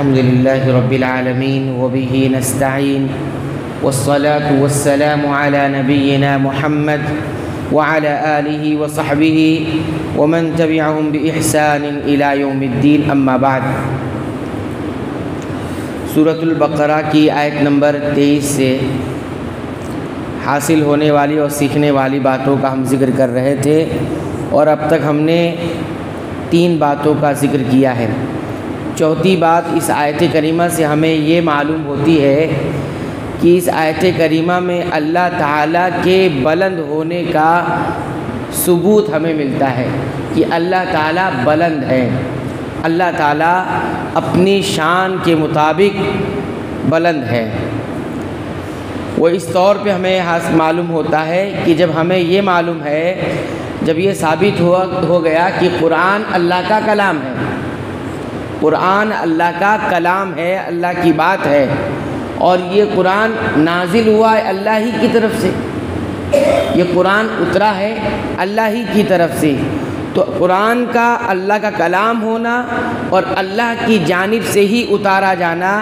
الحمد لله رب العالمين وبه نستعين والصلاة والسلام على نبينا محمد وعلى آله وصحبه ومن تبعهم بإحسان إلى يوم الدين اما بعد۔ سورۃ البقرہ کی آیت نمبر 23 سے حاصل ہونے والی اور سیکھنے والی باتوں کا ہم ذکر کر رہے تھے، اور اب تک ہم نے 3 باتوں کا ذکر کیا ہے۔ چوتھی بات اس آیت کریمہ سے ہمیں یہ معلوم ہوتی ہے کہ اس آیت کریمہ میں اللہ تعالیٰ کے بلند ہونے کا ثبوت ہمیں ملتا ہے کہ اللہ تعالیٰ بلند ہے، اللہ تعالیٰ اپنی شان کے مطابق بلند ہے۔ وہ اس طور پہ ہمیں معلوم ہوتا ہے کہ جب ہمیں یہ معلوم ہے، جب یہ ثابت ہو گیا کہ قرآن اللہ کا کلام ہے، قرآن اللہ کا کلام ہے، اللہ کی بات ہے، اور یہ قرآن نازل ہوا ہے اللہ ہی کی طرف سے، یہ قرآن اترا ہے اللہ ہی کی طرف سے، تو قرآن کا اللہ کا کلام ہونا اور اللہ کی جانب سے ہی اتارا جانا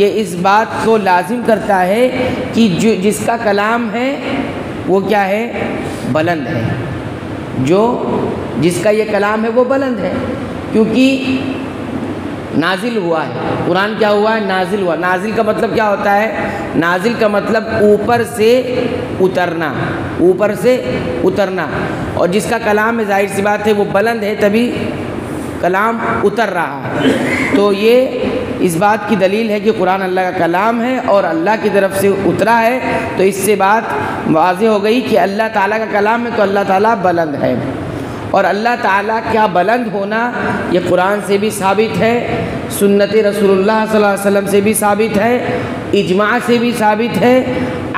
یہ اس بات کو لازم کرتا ہے کہ جس کا کلام ہے وہ کیا ہے؟ بلند ہے۔ جس کا یہ کلام ہے وہ بلند ہے، کیونکہ نازل ہوا ہے۔ قرآن کیا ہوا ہے؟ نازل ہوا۔ نازل کا مطلب کیا ہوتا ہے؟ نازل کا مطلب اوپر سے اترنا، اوپر سے اترنا، اور جس کا کلام ہے ظاہر سی بات ہے وہ بلند ہے، تبھی کلام اتر رہا ہے۔ تو یہ اس بات کی دلیل ہے کہ قرآن اللہ کا کلام ہے اور اللہ کی طرف سے اترا ہے، تو اس سے بات واضح ہو گئی کہ اللہ تعالیٰ کا کلام ہے تو اللہ تعالیٰ بلند ہے۔ اور اللہ تعالیٰ کیا بلند ہونا یہ قرآن سے بھی ثابت ہے، سنت رسول اللہ صلی اللہ علیہ وسلم سے بھی ثابت ہے، اجماع سے بھی ثابت ہے،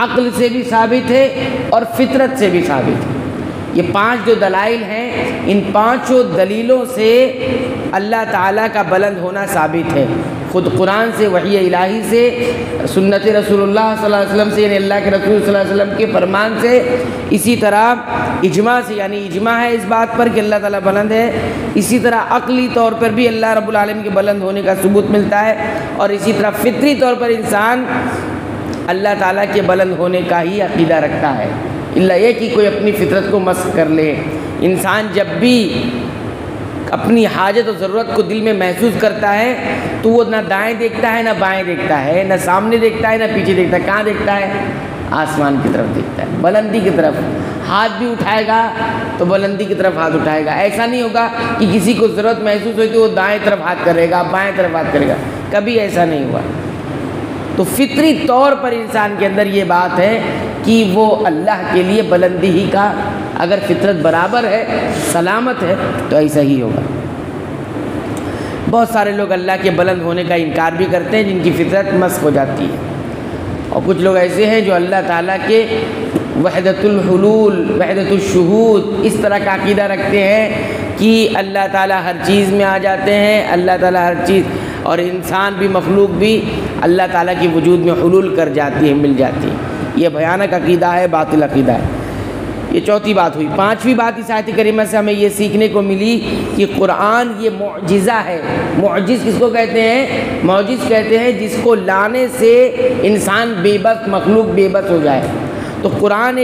عقل سے بھی ثابت ہے، اور فطرت سے بھی ثابت ہے۔ یہ 5 جو دلائل ہیں، ان 5 دلیلوں سے اللہ تعالیٰ کا بلند ہونا ثابت ہے، خود قرآن سے، وحی الہی سے، سنت رسول اللہ صلی اللہ علیہ وسلم سے یعنی اللہ کے رسول صلی اللہ علیہ وسلم کے فرمان سے، اسی طرح اجماع سے یعنی اجماع ہے اس بات پر کہ اللہ تعالیٰ بلند ہے، اسی طرح عقلی طور پر بھی اللہ رب العالمین کے بلند ہونے کا ثبوت ملتا ہے، اور اسی طرح فطری طور پر انسان اللہ تعالیٰ کے بلند ہونے کا ہی عقیدہ رکھتا ہے، الا یہ کہ کوئی اپنی فطرت کو مسخ کر لے۔ انسان جب بھی اپنی حاجت و ضرورت کو دل میں محسوس کرتا ہے تو وہ نہ دائیں دیکھتا ہے نہ بائیں دیکھتا ہے، نہ سامنے دیکھتا ہے نہ پیچھے دیکھتا ہے، کہاں دیکھتا ہے؟ آسمان کی طرف دیکھتا ہے، بلندی کی طرف۔ ہاتھ بھی اٹھائے گا تو بلندی کی طرف ہاتھ اٹھائے گا، ایسا نہیں ہوگا کہ کسی کو ضرورت محسوس ہوئی تو وہ دائیں طرف ہاتھ کرے گا، بائیں طرف ہاتھ کرے گا، کبھی ایسا نہیں ہوا۔ تو فطری طور پر انسان کے اندر یہ بات ہے کہ وہ اللہ کے لیے بلندی ہی کا، اگر فطرت برابر ہے، سلامت ہے، تو ایسا ہی ہوگا۔ بہت سارے لوگ اللہ کے بلند ہونے کا انکار بھی کرتے ہیں جن کی فطرت مسخ ہو جاتی ہے، اور کچھ لوگ ایسے ہیں جو اللہ تعالیٰ کے وحدت الحلول، وحدت الشہود اس طرح کا عقیدہ رکھتے ہیں کہ اللہ تعالیٰ ہر چیز میں آ جاتے ہیں، اللہ تعالیٰ ہر چیز، اور انسان بھی مخلوق بھی اللہ تعالیٰ کے وجود میں حلول کر جاتی ہے، مل جاتی ہے۔ یہ بھیانک عقیدہ ہے، باطل عقیدہ ہے۔ یہ چوتھی بات ہوئی۔ 5ویں بات اس آیت کریمہ سے ہمیں یہ سیکھنے کو ملی کہ قرآن یہ معجزہ ہے۔ معجز کس کو کہتے ہیں؟ معجز کہتے ہیں جس کو لانے سے انسان بے بس، مخلوق بے بس ہو جائے۔ تو قرآن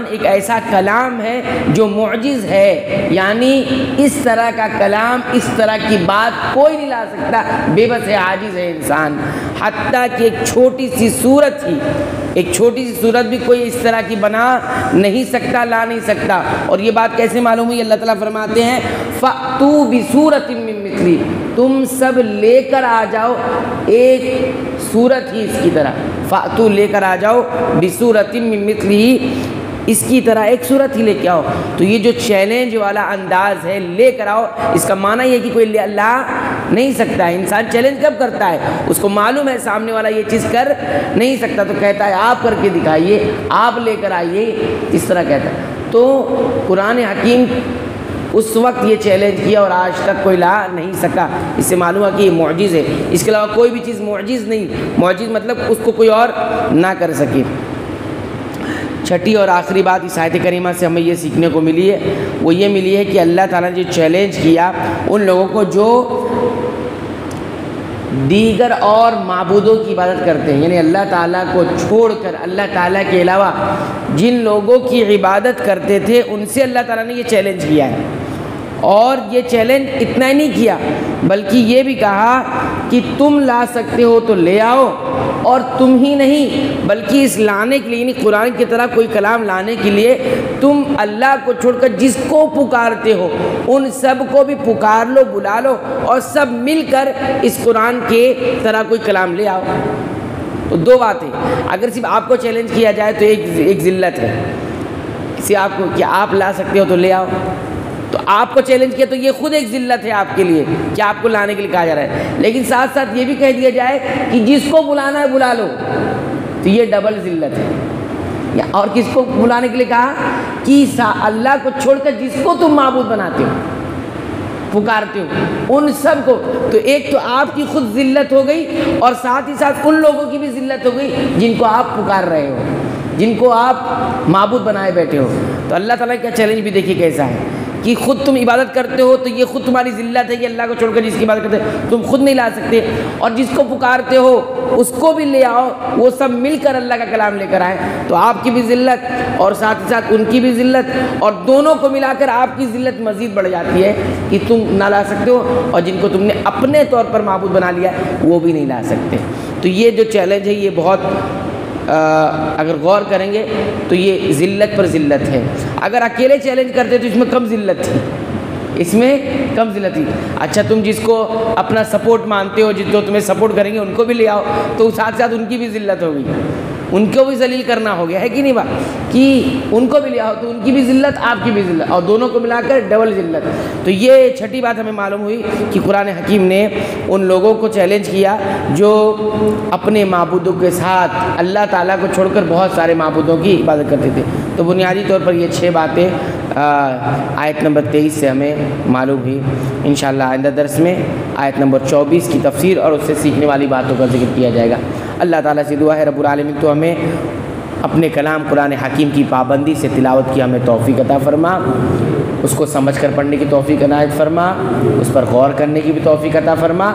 ایک ایسا کلام ہے جو معجز ہے، یعنی اس طرح کا کلام، اس طرح کی بات کوئی نہیں لا سکتا، بے بس ہے، عاجز ہے انسان۔ حتیٰ کہ ایک چھوٹی سی صورت بھی کوئی اس طرح کی بنا نہیں سکتا، لا نہیں سکتا۔ اور یہ بات کیسے معلوم ہوئی؟ اللہ تعالیٰ فرماتے ہیں فَأْتُوا بِصُورَةٍ مِّن مِّثْلِهِ، تم سب لے کر آ جاؤ ایک صورت ہی اس کی طرح، فَأْتُوا لے کر آ جاؤ بِصُورَةٍ مِّن مِّثْلِهِ، اس کی طرح ایک صورت ہی لے کے آؤ۔ تو یہ جو چیلنج والا انداز ہے، لے کر آؤ، اس کا معنی یہ کہ کوئی لا نہیں سکتا ہے۔ انسان چیلنج کب کرتا ہے؟ اس کو معلوم ہے سامنے والا یہ چیز کر نہیں سکتا، تو کہتا ہے آپ کر کے دکھائیے، آپ لے کر آئیے، اس طرح کہتا ہے۔ تو قرآن حکیم اس وقت یہ چیلنج کیا اور آج تک کوئی لا نہیں سکا، اس سے معلوم ہے کہ یہ معجز ہے، اس کے علاوہ کوئی بھی چیز معجز نہیں۔ معجز مطلب اس کو کوئی اور نہ کر سکے۔ چھٹی اور آخری بات اس آیت کریمہ سے ہمیں یہ سیکھنے کو ملی ہے، وہ یہ ملی ہے کہ اللہ تعالیٰ نے جو چیلنج کیا ان لوگوں کو جو دیگر اور معبودوں کی عبادت کرتے ہیں، یعنی اللہ تعالیٰ کو چھوڑ کر اللہ تعالیٰ کے علاوہ جن لوگوں کی عبادت کرتے تھے ان سے اللہ تعالیٰ نے یہ چیلنج کیا ہے۔ اور یہ چیلنج اتنا ہی نہیں کیا بلکہ یہ بھی کہا کہ تم لا سکتے ہو تو لے آؤ، اور تم ہی نہیں بلکہ اس لانے کے لیے یعنی قرآن کی طرح کوئی کلام لانے کے لیے تم اللہ کو چھوڑ کر جس کو پکارتے ہو ان سب کو بھی پکار لو، بلا لو، اور سب مل کر اس قرآن کے طرح کوئی کلام لے آؤ۔ تو دو باتیں، اگر صرف آپ کو چیلنج کیا جائے تو ایک ذلت ہے، اسی آپ کو کہ آپ لا سکتے ہو تو لے آؤ، تو آپ کو چیلنج کیا تو یہ خود ایک ذلت ہے آپ کے لیے کہ آپ کو لانے کے لیے کہا جا رہا ہے، لیکن ساتھ ساتھ یہ بھی کہہ دیا جائے کہ جس کو بلانا ہے بلا لو، تو یہ ڈبل ذلت ہے۔ اور کس کو بلانے کے لیے کہا کہ اللہ کو چھوڑ کر جس کو تم معبود بناتے ہو پکارتے ہو ان سب کو، تو ایک تو آپ کی خود ذلت ہو گئی اور ساتھ ہی ساتھ ان لوگوں کی بھی ذلت ہو گئی جن کو آپ پکار رہے ہو، جن کو آپ معبود بنائے بیٹھے ہو۔ تو اللہ تعالیٰ کا چیلنج بھی دیکھیے کیسا ہے کہ خود تم عبادت کرتے ہو تو یہ خود تمہاری ذلت ہے کہ اللہ کو چھوڑ کر جس کی عبادت کرتے ہو تم خود نہیں لا سکتے، اور جس کو پکارتے ہو اس کو بھی لے آؤ، وہ سب مل کر اللہ کا کلام لے کر آئے، تو آپ کی بھی ذلت اور ساتھ ہی ساتھ ان کی بھی ذلت، اور دونوں کو ملا کر آپ کی ذلت مزید بڑھ جاتی ہے کہ تم نہ لا سکتے ہو، اور جن کو تم نے اپنے طور پر معبود بنا لیا وہ بھی نہیں لا سکتے۔ تو یہ جو چیلنج ہے یہ بہت اگر غور کریں گے تو یہ ذلت پر ذلت ہے۔ اگر اکیلے چیلنج کرتے تو اس میں کم ذلت تھی، اس میں کم ذلت تھی۔ اچھا تم جس کو اپنا سپورٹ مانتے ہو، جس کو تمہیں سپورٹ کریں گے ان کو بھی لے آؤ، تو ساتھ ساتھ ان کی بھی ذلت ہو گئی، ان کو بھی ذلیل کرنا ہو گیا ہے کہ نہیں بات، کہ ان کو بھی لے آؤ تو ان کی بھی ذلت آپ کی بھی ذلت، اور دونوں کو ملا کر ڈبل ذلت۔ تو یہ چھٹی بات ہمیں معلوم ہوئی کہ قرآن حکیم نے ان لوگوں کو چیلنج کیا جو اپنے معبودوں کے ساتھ اللہ تعالیٰ کو چھوڑ کر بہت سارے معبودوں کی عبادت کرتے تھے۔ تو بنیادی طور پر یہ 6 باتیں آیت نمبر 23 سے ہمیں معلوم ہوئی۔ انشاءاللہ آئندہ درس میں آیت نمبر 24 کی تفسیر اور اس سے سیکھنے والی باتوں کا ذکر کیا جائے گا۔ اللہ تعالیٰ سے دعا ہے رب العالمین تو ہمیں اپنے کلام قرآن حکیم کی پابندی سے تلاوت کی ہمیں توفیق عطا فرما، اس کو سمجھ کر پڑھنے کی توفیق عنایت فرما، اس پر غور کرنے کی بھی توفیق عطا فرما،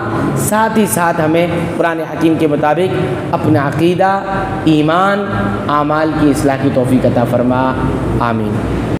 ساتھ ہی ساتھ ہمیں قرآن حکیم کے مطابق اپنا عقیدہ، ایمان، اعمال کی اصلاح کی توفیق عطا فرما، آمین۔